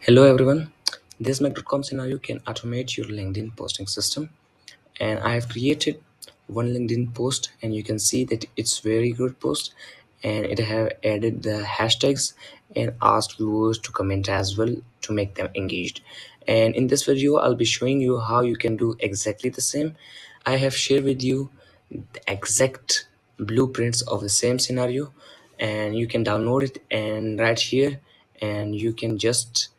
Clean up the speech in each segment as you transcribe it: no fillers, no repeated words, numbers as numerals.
Hello everyone. This Mac.com scenario can automate your LinkedIn posting system, and I have created one LinkedIn post, and you can see that it's very good post, and it have added the hashtags and asked viewers to comment as well to make them engaged. And in this video I'll be showing you how you can do exactly the same. I have shared with you the exact blueprints of the same scenario, and you can download it and right here, and you can just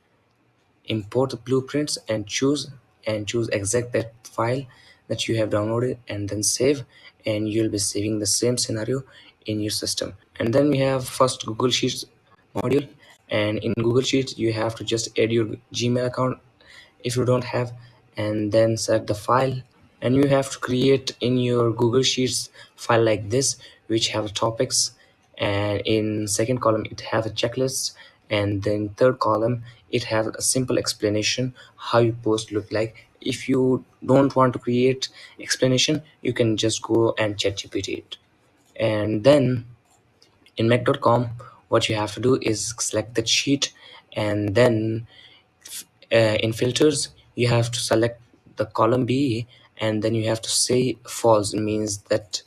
import the blueprints and choose exact that file that you have downloaded and then save, and you'll be saving the same scenario in your system. And then we have first Google Sheets module, and in Google Sheets you have to just add your Gmail account if you don't have, and then set the file, and you have to create in your Google Sheets file like this, which have topics, and in second column it have a checklist, and then third column it has a simple explanation how your post look like. If you don't want to create explanation, you can just go and chat GPT it. And then in Mac.com, what you have to do is select the sheet, and then in filters you have to select the column B, and then you have to say false, means that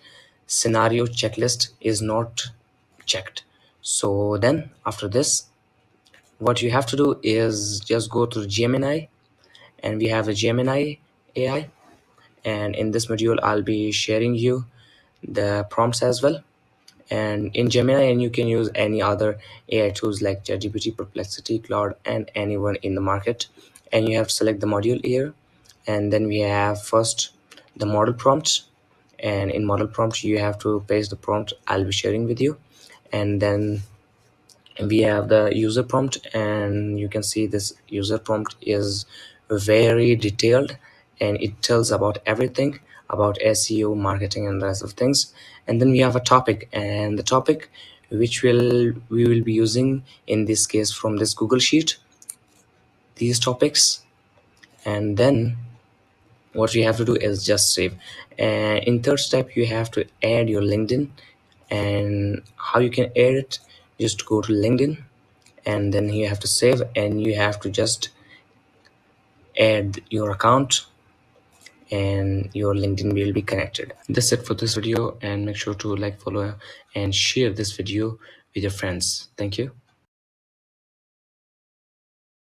scenario checklist is not checked. So then after this, what you have to do is just go to Gemini, and we have a Gemini AI, and in this module I'll be sharing you the prompts as well. And in Gemini, and you can use any other AI tools like ChatGPT, Perplexity, Claude, and anyone in the market. And you have to select the module here, and then we have first the model prompt, and in model prompt you have to paste the prompt I'll be sharing with you. And then we have the user prompt, and you can see this user prompt is very detailed, and it tells about everything about SEO, marketing, and the rest of things. And then we have a topic, and the topic which we will be using in this case from this Google Sheet, these topics. And then what you have to do is just save. And in third step you have to add your LinkedIn. And how you can add it, just go to LinkedIn, and then you have to save, and you have to just add your account, and your LinkedIn will be connected. That's it for this video, and make sure to like, follow, and share this video with your friends. Thank you.